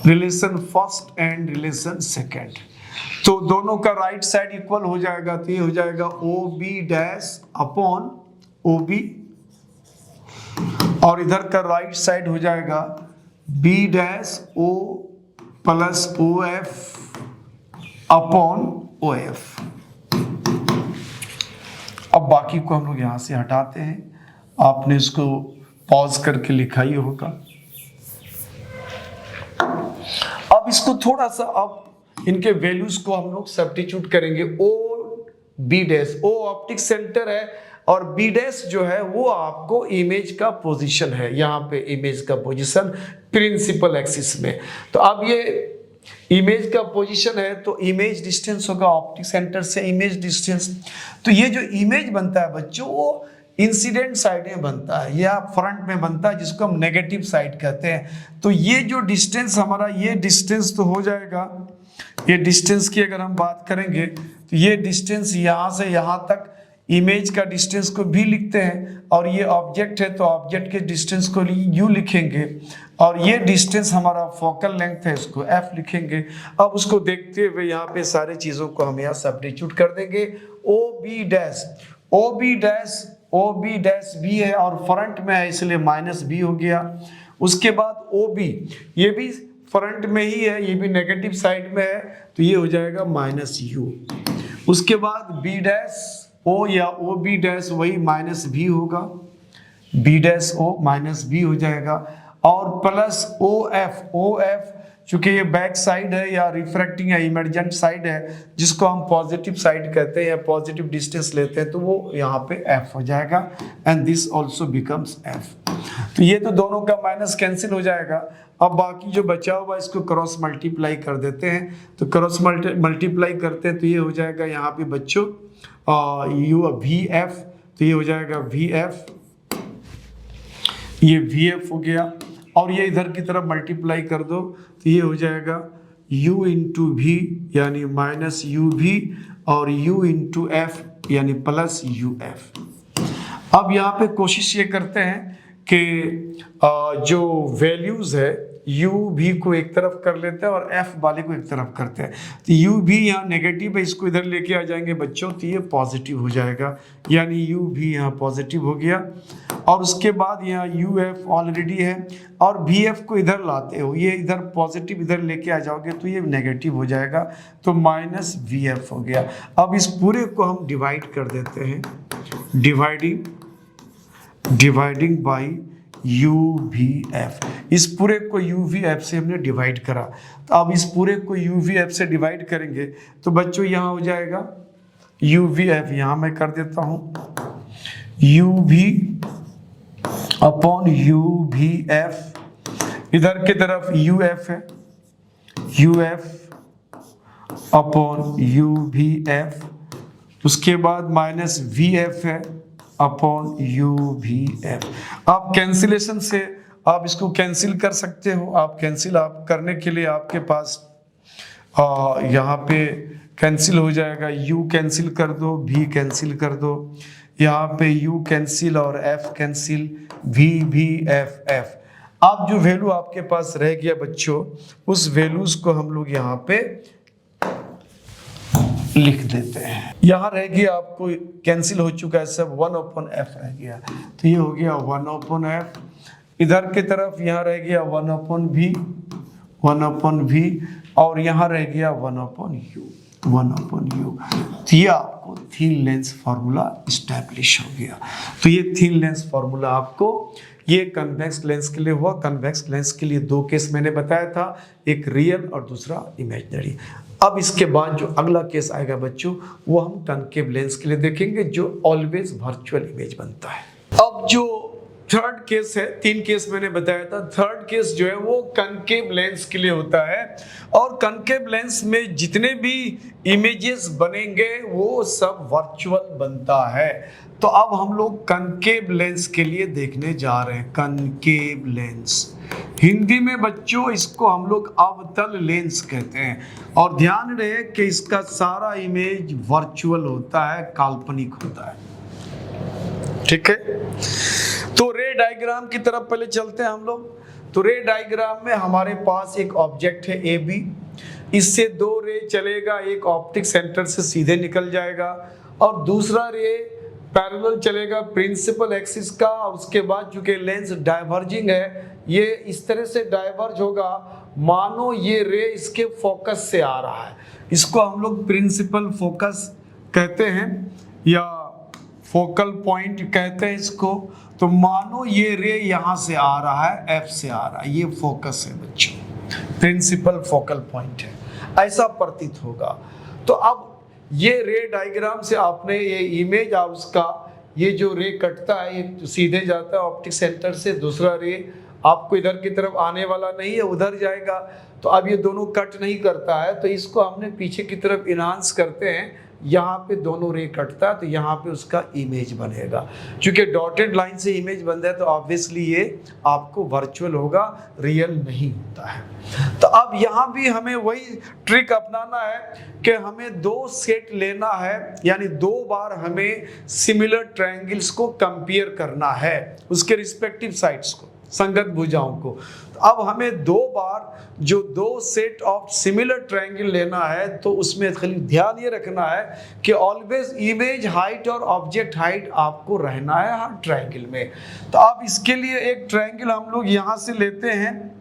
relation first and relation second. तो दोनों का राइट साइड इक्वल हो जाएगा, तो ये हो जाएगा OB' अपॉन OB, और इधर का राइट साइड हो जाएगा B', O plus OF upon OF। अब बाकी को हम लोग यहां से हटाते हैं। आपने इसको पॉज करके लिखा ही होगा। अब इसको थोड़ा सा, अब इनके वैल्यूज को हम लोग सब्स्टिट्यूट करेंगे। O ऑप्टिक सेंटर है और B' जो है वो आपको इमेज का पोजीशन है, यहाँ पे इमेज का पोजीशन प्रिंसिपल एक्सिस में। तो अब ये इमेज का पोजीशन है तो इमेज डिस्टेंस होगा ऑप्टिक सेंटर से इमेज डिस्टेंस। तो ये जो इमेज बनता है बच्चों, वो इंसिडेंट साइड में बनता है या फ्रंट में बनता है, जिसको हम नेगेटिव साइड कहते हैं। तो ये जो डिस्टेंस हमारा, ये डिस्टेंस तो हो जाएगा, ये डिस्टेंस की अगर हम बात करेंगे तो ये डिस्टेंस यहाँ से यहाँ तक इमेज का डिस्टेंस को भी लिखते हैं, और ये ऑब्जेक्ट है तो ऑब्जेक्ट के डिस्टेंस को यू लिखेंगे, और ये डिस्टेंस हमारा फोकल लेंथ है, इसको F लिखेंगे। अब उसको देखते हुए यहाँ पे सारे चीजों को हम यहाँ सब्स्टिट्यूट कर देंगे। OB' भी है और फ्रंट में है इसलिए -B हो गया। उसके बाद OB, ये भी फ्रंट में ही है, ये भी नेगेटिव साइड में है, तो ये हो जाएगा -U। उसके बाद B', O या OB' वही -B होगा, B', O -B हो जाएगा, और प्लस OF चूंकि ये बैक साइड है या रिफ्रैक्टिंग या इमर्जेंट साइड है, जिसको हम पॉजिटिव साइड कहते हैं या पॉजिटिव डिस्टेंस लेते हैं, तो वो यहाँ पे f हो जाएगा and this also becomes f। तो ये तो दोनों का माइनस कैंसिल हो जाएगा। अब बाकी जो बचा हुआ इसको क्रॉस मल्टीप्लाई कर देते हैं, तो क्रॉस मल्टीप्लाई करते हैं तो ये हो जाएगा यहाँ पे बच्चों यू VF, तो ये हो जाएगा VF, ये VF हो गया, और ये इधर की तरफ मल्टीप्लाई कर दो तो ये हो जाएगा U इंटू V यानी माइनस UV और U इंटू F यानी प्लस UF। अब यहाँ पे कोशिश ये करते हैं कि जो वैल्यूज है U भी को एक तरफ कर लेते हैं और F वाले को एक तरफ करते हैं। तो U भी यहाँ नेगेटिव है, इसको इधर लेके आ जाएंगे बच्चों तो ये पॉजिटिव हो जाएगा, यानी U भी यहाँ पॉजिटिव हो गया। और उसके बाद यहाँ UF ऑलरेडी है और VF को इधर लाते हो, ये इधर पॉजिटिव इधर लेके आ जाओगे तो ये नेगेटिव हो जाएगा, तो माइनस VF हो गया। अब इस पूरे को हम डिवाइड कर देते हैं, डिवाइडिंग बाई UVF। इस पूरे को UVF से हमने डिवाइड करा, तो अब इस पूरे को UVF से डिवाइड करेंगे तो बच्चों यहाँ हो जाएगा UVF, यहाँ मैं कर देता हूँ UV अपॉन UVF, इधर की तरफ UF है, UF अपॉन UVF, उसके बाद माइनस VF है अपॉन UVF। आप कैंसिलेशन से आप इसको कैंसिल कर सकते हो। आप कैंसिल आप करने के लिए आपके पास यहाँ पे कैंसिल हो जाएगा, U कैंसिल कर दो, V कैंसिल कर दो, यहाँ पे U कैंसिल और F कैंसिल, VF। अब जो वैल्यू आपके पास रह गया बच्चों, उस वैल्यूज को हम लोग यहाँ पे लिख देते हैं। यहाँ रह गया आपको कैंसिल हो चुका है सब, 1/f रह गया, तो ये हो गया 1/f। इधर की तरफ यहाँ रह गया 1/v और यहाँ रह गया 1/u। तो ये आपको थिन लेंस फार्मूला इस्टेब्लिश हो गया। तो ये थिन लेंस फार्मूला आपको ये कन्वेक्स लेंस के लिए हुआ। कन्वेक्स लेंस के लिए दो केस मैंने बताया था, एक रियल और दूसरा इमेजिनरी। अब इसके बाद जो अगला केस आएगा बच्चों, वो हम कनकेव लेंस के लिए देखेंगे, जो ऑलवेज वर्चुअल इमेज बनता है। अब जो थर्ड केस है, तीन केस मैंने बताया था, थर्ड केस जो है वो कनकेव लेंस के लिए होता है, और कनकेव लेंस में जितने भी इमेजेस बनेंगे वो सब वर्चुअल बनता है। तो अब हम लोग कनकेव लेंस के लिए देखने जा रहे हैं। कनकेव लेंस हिंदी में बच्चों इसको हम लोग अवतल लेंस कहते हैं, और ध्यान रहे कि इसका सारा इमेज वर्चुअल होता है, काल्पनिक होता है। ठीक है, तो रे डायग्राम की तरफ पहले चलते हैं हम लोग। तो रे डायग्राम में हमारे पास एक ऑब्जेक्ट है AB, इससे दो रे चलेगा, एक ऑप्टिक सेंटर से सीधे निकल जाएगा और दूसरा रे पैरेलल चलेगा प्रिंसिपल एक्सिस का, और उसके बाद चूंकि लेंस डाइवर्जिंग है, ये इस तरह से डाइवर्ज होगा मानो ये रे इसके फोकस से आ रहा है। इसको हम लोग प्रिंसिपल फोकस कहते हैं या फोकल पॉइंट कहते हैं इसको। तो मानो ये रे यहाँ से आ रहा है, F से आ रहा है, ये फोकस है बच्चों, प्रिंसिपल फोकल पॉइंट है, ऐसा प्रतीत होगा। तो अब ये रे डायग्राम से आपने ये इमेज और उसका ये जो रे कटता है, ये सीधे जाता है ऑप्टिक सेंटर से, दूसरा रे आपको इधर की तरफ आने वाला नहीं है, उधर जाएगा। तो अब ये दोनों कट नहीं करता है, तो इसको हमने पीछे की तरफ इनहांस करते हैं, यहाँ पे दोनों रे कटता है तो यहाँ पे उसका इमेज बनेगा। क्योंकि डॉटेड लाइन से इमेज बन जाए तो ऑब्वियसली ये आपको वर्चुअल होगा, रियल नहीं होता है। तो अब यहाँ भी हमें वही ट्रिक अपनाना है कि हमें दो सेट लेना है, यानी दो बार हमें सिमिलर ट्रायंगल्स को कंपेयर करना है, उसके रिस्पेक्टिव साइड्स को, संगत भुजाओं को। तो अब हमें दो बार जो दो सेट ऑफ सिमिलर ट्रायंगल लेना है, तो उसमें खाली ध्यान ये रखना है कि ऑलवेज इमेज हाइट और ऑब्जेक्ट हाइट आपको रहना है हर ट्रायंगल में। तो अब इसके लिए एक ट्रायंगल हम लोग यहाँ से लेते हैं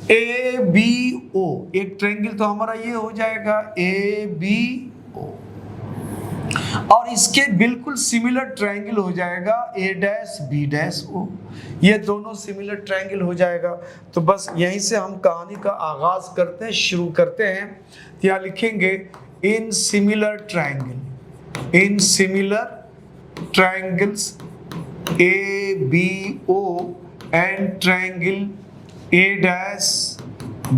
ABO, एक ट्रायंगल तो हमारा ये हो जाएगा ABO, और इसके बिल्कुल सिमिलर ट्रायंगल हो जाएगा ए डैश बी डैश ओ, ये दोनों सिमिलर ट्रायंगल हो जाएगा। तो बस यहीं से हम कहानी का आगाज करते हैं, शुरू करते हैं। यहाँ लिखेंगे इन similar triangle, in similar triangles ABO and triangle A dash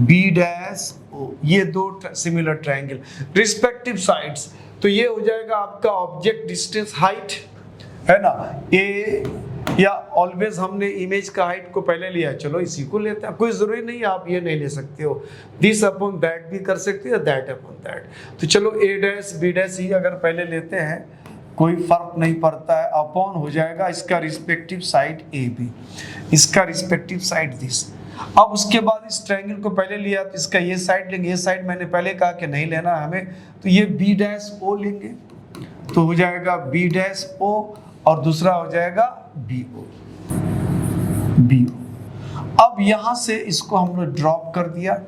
B dash O, ये दो सिमिलर ट्रायंगल रिस्पेक्टिव साइड्स। तो ये हो जाएगा आपका ऑब्जेक्ट डिस्टेंस हाइट, है ना, ए, या ऑलवेज हमने इमेज का हाइट को पहले लिया, चलो इसी को लेते हैं, कोई जरूरी नहीं आप ये नहीं ले सकते हो, दिस अपॉन दैट भी कर सकते हो, दैट अपॉन दैट। तो चलो ए डैश बी डैश ही अगर पहले लेते हैं कोई फर्क नहीं पड़ता है, अपॉन हो जाएगा इसका रिस्पेक्टिव साइड ए बी, इसका रिस्पेक्टिव साइड दिस। अब उसके बाद इस ट्रायंगल को पहले लिया तो इसका ये साइड लेंगे, ये साइड मैंने पहले कहा कि नहीं लेना हमें, तो ये बी डैश ओ लेंगे, तो हो जाएगा बी डैश ओ और दूसरा हो जाएगा बी ओ, बी ओ। अब यहां से इसको हम लोग ड्रॉप कर दिया।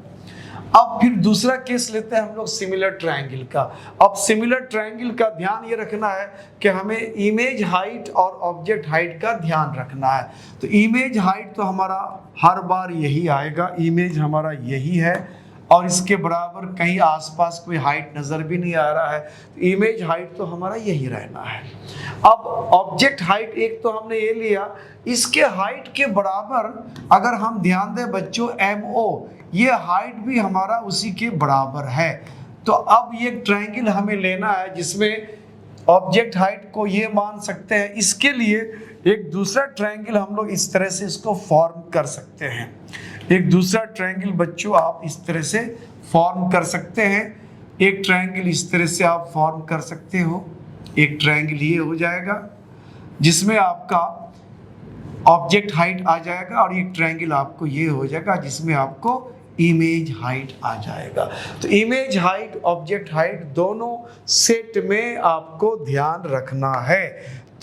अब फिर दूसरा केस लेते हैं हम लोग सिमिलर ट्रायंगल का। अब सिमिलर ट्रायंगल का ध्यान ये रखना है कि हमें इमेज हाइट और ऑब्जेक्ट हाइट का ध्यान रखना है। तो इमेज हाइट तो हमारा हर बार यही आएगा, इमेज हमारा यही है और इसके बराबर कहीं आसपास कोई हाइट नजर भी नहीं आ रहा है, तो इमेज हाइट तो हमारा यही रहना है। अब ऑब्जेक्ट हाइट एक तो हमने ये लिया, इसके हाइट के बराबर अगर हम ध्यान दें बच्चों MO, ये हाइट भी हमारा उसी के बराबर है। तो अब ये ट्रायंगल हमें लेना है जिसमें ऑब्जेक्ट हाइट को ये मान सकते हैं। इसके लिए एक दूसरा ट्रायंगल हम लोग इस तरह से इसको फॉर्म कर सकते हैं। एक दूसरा ट्रायंगल बच्चों आप इस तरह से फॉर्म कर सकते हैं, एक ट्रायंगल इस तरह से आप फॉर्म कर सकते हो। एक ट्रायंगल ये हो जाएगा जिसमें आपका ऑब्जेक्ट हाइट आ जाएगा और एक ट्रायंगल आपको ये हो जाएगा जिसमें आपको इमेज हाइट आ जाएगा। तो इमेज हाइट ऑब्जेक्ट हाइट दोनों सेट में आपको ध्यान रखना है।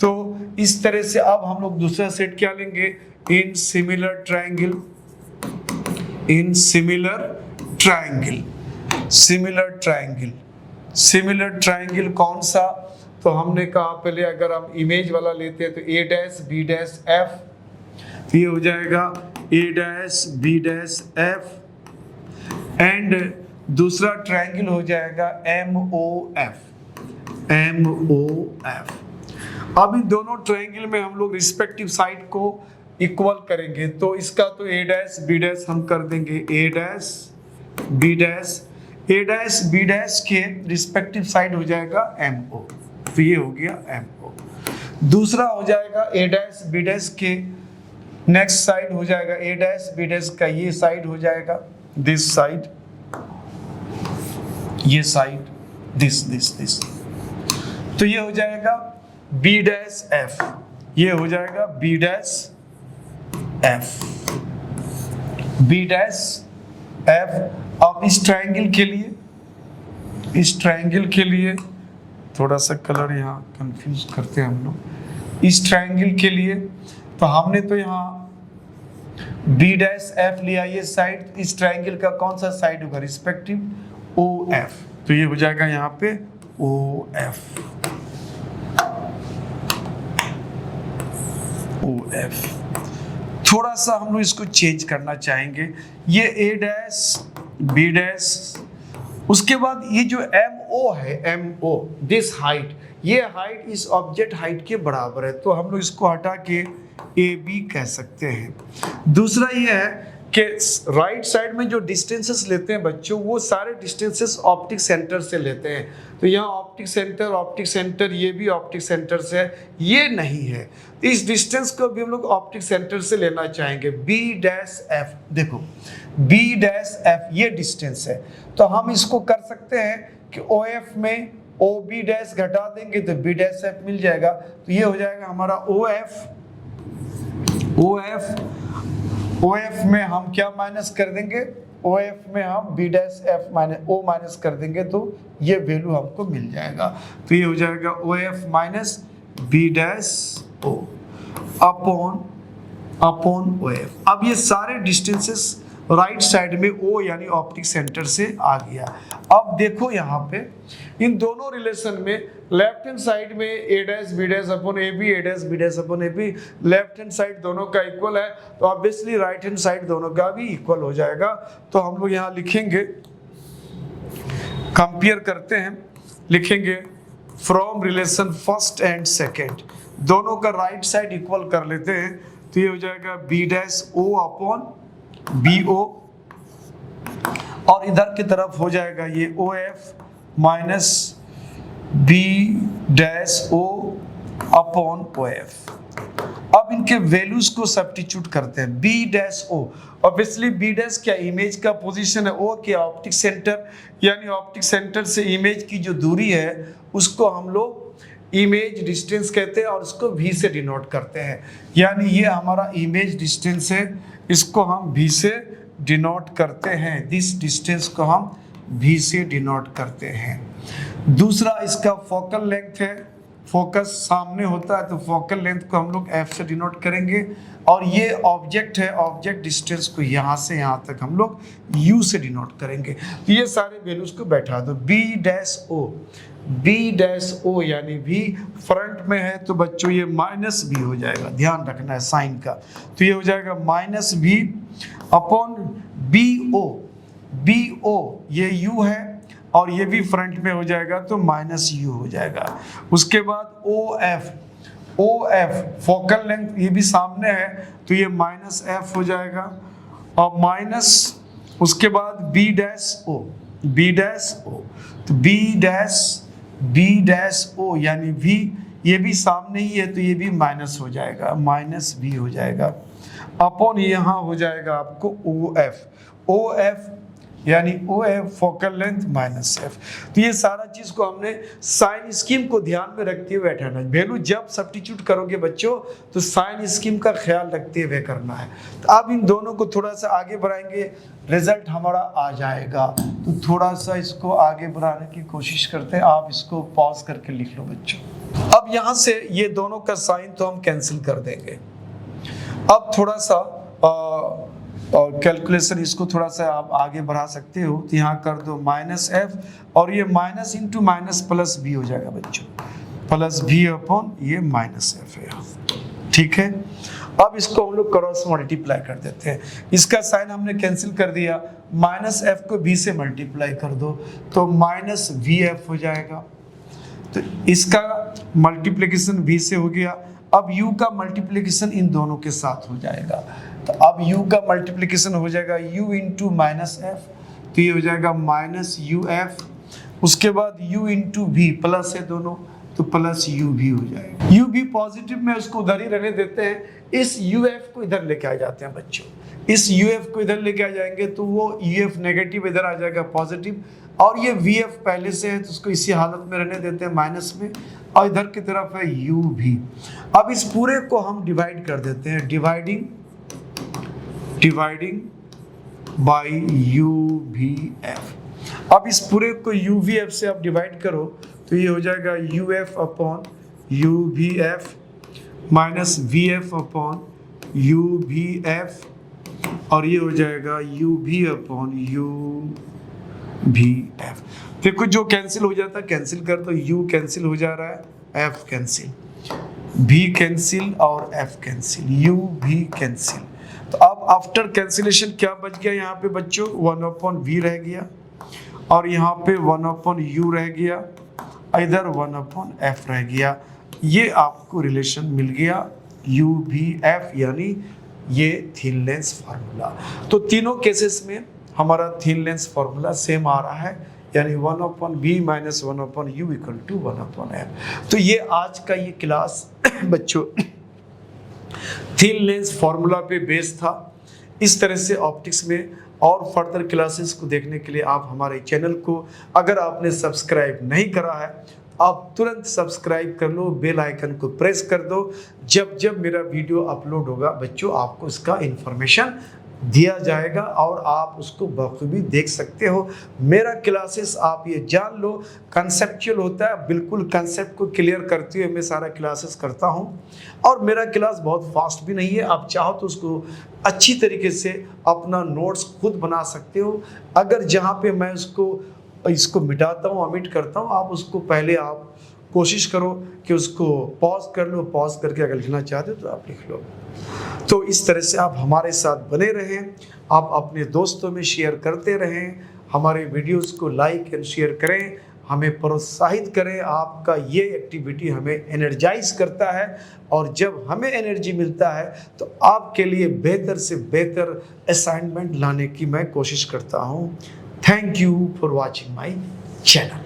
तो इस तरह से अब हम लोग दूसरा सेट क्या लेंगे, इन similar triangle, in similar triangle, similar triangle, similar triangle कौन सा, तो हमने कहा पहले अगर हम इमेज वाला लेते हैं तो A dash B dash F, तो ये हो जाएगा A dash B dash F, and दूसरा ट्रायंगल हो जाएगा MOF, MOF। अब इन दोनों ट्रायंगल में हम लोग रिस्पेक्टिव साइड को इक्वल करेंगे, तो इसका तो ए डैश बी डैश हम कर देंगे ए डैश बी डैश, ए डैश बी डैश के रिस्पेक्टिव साइड हो जाएगा MO, तो ये हो गया MO। दूसरा हो जाएगा ए डैश बी डैश के नेक्स्ट साइड हो जाएगा ए डैश बी डैश का ये साइड हो जाएगा, दिस साइड, ये साइड, दिस, तो ये हो जाएगा बी डैश एफ, ये हो जाएगा B dash F, B dash F. अब इस ट्रायंगल के लिए, इस ट्रायंगल के लिए थोड़ा सा कलर यहाँ कंफ्यूज करते हैं हम लोग। इस ट्रायंगल के लिए तो हमने तो यहाँ बी डैश एफ लिया ये साइड, इस ट्रायंगल का कौन सा साइड होगा रिस्पेक्टिव OF, तो ये हो जाएगा यहाँ पे OF, OF। थोड़ा सा हम लोग इसको चेंज करना चाहेंगे, ये ए डैश बी डैश, उसके बाद ये जो MO है MO, दिस हाइट, ये हाइट इस ऑब्जेक्ट हाइट के बराबर है, तो हम लोग इसको हटा के AB कह सकते हैं। दूसरा ये है कि राइट साइड में जो डिस्टेंसेस लेते हैं बच्चों, वो सारे डिस्टेंसेस ऑप्टिक सेंटर से लेते हैं। तो यहाँ ऑप्टिक सेंटर, ये भी ऑप्टिक सेंटर से है, ये नहीं है। इस डिस्टेंस को भी हम लोग ऑप्टिक सेंटर से लेना चाहेंगे। बी डैश एफ, देखो बी डैश एफ ये डिस्टेंस है, तो हम इसको कर सकते हैं कि OF में OB डैश घटा देंगे तो B डैश एफ मिल जाएगा, तो ये हो जाएगा हमारा OF में हम क्या माइनस कर देंगे, OF में हम B dash F minus O minus कर देंगे, तो ये वैल्यू हमको मिल जाएगा। तो ये हो जाएगा OF minus B dash O upon OF। अब ये सारे डिस्टेंसेस राइट साइड में O यानी ऑप्टिक सेंटर से आ गया। अब देखो यहाँ पे इन दोनों रिलेशन में लेफ्ट हैंड साइड में a dash b dash upon ab, a dash b dash upon ab, left hand side दोनों का इक्वल है, तो ऑब्वियसली राइट हैंड साइड दोनों का भी इक्वल हो जाएगा। तो हम लोग यहाँ लिखेंगे, कंपेयर करते हैं, लिखेंगे from relation first and second, दोनों का राइट साइड इक्वल कर लेते हैं। तो ये हो जाएगा b dash o upon bo, और इधर की तरफ हो जाएगा ये OF minus b dash o upon OF। अब इनके वैल्यूज को सब्स्टिट्यूट करते हैं। b dash o, obviously b dash क्या इमेज का पोजीशन है, o क्या ऑप्टिक सेंटर, यानी ऑप्टिक सेंटर से इमेज की जो दूरी है उसको हम लोग इमेज डिस्टेंस कहते हैं और इसको v से डिनोट करते हैं। यानी ये हमारा इमेज डिस्टेंस है, इसको हम v से डिनोट करते हैं, दिस डिस्टेंस को हम v से डिनोट करते हैं। दूसरा इसका फोकल लेंथ है, फोकस सामने होता है तो फोकल लेंथ को हम लोग f से डिनोट करेंगे, और ये ऑब्जेक्ट है, ऑब्जेक्ट डिस्टेंस को यहाँ से यहाँ तक हम लोग u से डिनोट करेंगे। तो ये सारे वैल्यूज को बैठा दो। b डैश o यानी v फ्रंट में है तो बच्चों ये माइनस v हो जाएगा, ध्यान रखना है साइन का। तो ये हो जाएगा माइनस v अपॉन bo ये u है और ये भी फ्रंट में हो जाएगा तो माइनस u हो जाएगा। उसके बाद OF फोकल लेंथ ये भी सामने है तो ये माइनस f हो जाएगा, और माइनस उसके बाद b डैश o तो b डैश o यानी v ये भी सामने ही है तो ये भी माइनस हो जाएगा, माइनस v हो जाएगा, अपॉन यहाँ हो जाएगा आपको OF यानी OF focal length minus f। तो ये सारा चीज को हमने साइन स्कीम को ध्यान में रखते हुए बैठाना है। वैल्यू जब सब्स्टिट्यूट करोगे बच्चों तो साइन स्कीम का ख्याल रखते हुए करना है। तो अब इन दोनों को थोड़ा सा आगे बढ़ाएंगे, रिजल्ट हमारा आ जाएगा। तो थोड़ा सा इसको आगे बढ़ाने की कोशिश करते हैं, आप इसको पॉज करके लिख लो बच्चों। अब यहाँ से ये दोनों का साइन तो हम कैंसिल कर देंगे। अब थोड़ा सा और कैलकुलेशन इसको थोड़ा सा आप आगे बढ़ा सकते हो, तो यहाँ कर दो माइनस f, और ये minus into minus plus b हो जाएगा बच्चों, प्लस b अपॉन ये माइनस f है। ठीक है, अब इसको हम लोग क्रॉस मल्टीप्लाई कर देते हैं। इसका साइन हमने कैंसिल कर दिया, माइनस f को b से मल्टीप्लाई कर दो तो माइनस vf हो जाएगा। तो इसका मल्टीप्लिकेशन v से हो गया। अब u का मल्टीप्लिकेशन इन दोनों के साथ हो जाएगा, तो अब u का मल्टीप्लिकेशन हो जाएगा u इंटू माइनस f, तो ये हो जाएगा माइनस uf। उसके बाद u इंटू v, प्लस है दोनों तो प्लस uv हो जाएगा। uv पॉजिटिव में उसको उधर ही रहने देते हैं, इस uf को इधर लेके आ जाते हैं बच्चों। इस uf को इधर लेके आ जाएंगे तो वो uf नेगेटिव इधर आ जाएगा पॉजिटिव, और ये vf पहले से है तो उसको इसी हालत में रहने देते हैं माइनस में, और इधर की तरफ है uv। अब इस पूरे को हम डिवाइड कर देते हैं, डिवाइडिंग बाय uvf। अब इस पूरे को uvf से आप डिवाइड करो तो ये हो जाएगा uf upon uvf minus vf upon uvf, और ये हो जाएगा uv अपॉन uvf। देखो जो कैंसिल हो जाता है कैंसिल कर दो, u कैंसिल हो जा रहा है, f कैंसिल, v कैंसिल और f cancel, u v cancel. तो अब आफ्टर कैंसिलेशन क्या बच गया यहाँ पे बच्चों, 1/v रह गया, और यहाँ पे 1/u रह गया, इधर 1/f रह गया। ये आपको रिलेशन मिल गया uvf, यानी ये थिन लेंस फार्मूला। तो तीनों केसेस में हमारा थिन लेंस फार्मूला सेम आ रहा है, यानी 1/v minus 1/u equal to 1/f। तो ये आज का ये क्लास बच्चों थिन लेंस फार्मूला पे बेस्ड था। इस तरह से ऑप्टिक्स में और फर्दर क्लासेस को देखने के लिए आप हमारे चैनल को अगर आपने सब्सक्राइब नहीं करा है आप तुरंत सब्सक्राइब कर लो, बेल आइकन को प्रेस कर दो। जब जब मेरा वीडियो अपलोड होगा बच्चों आपको इसका इंफॉर्मेशन दिया जाएगा और आप उसको बखूबी देख सकते हो। मेरा क्लासेस आप ये जान लो कंसेप्चुअल होता है, बिल्कुल कंसेप्ट को क्लियर करते हुए मैं सारा क्लासेस करता हूँ, और मेरा क्लास बहुत फास्ट भी नहीं है। आप चाहो तो उसको अच्छी तरीके से अपना नोट्स खुद बना सकते हो। अगर जहाँ पे मैं इसको मिटाता हूँ, ओमिट करता हूँ, आप उसको पहले आप कोशिश करो कि उसको पॉज कर लो, पॉज करके अगर लिखना चाहते हो तो आप लिख लो। तो इस तरह से आप हमारे साथ बने रहें, आप अपने दोस्तों में शेयर करते रहें, हमारे वीडियोस को लाइक एंड शेयर करें, हमें प्रोत्साहित करें। आपका ये एक्टिविटी हमें एनर्जाइज करता है और जब हमें एनर्जी मिलता है तो आपके लिए बेहतर से बेहतर असाइनमेंट लाने की मैं कोशिश करता हूँ। Thank you for watching my channel.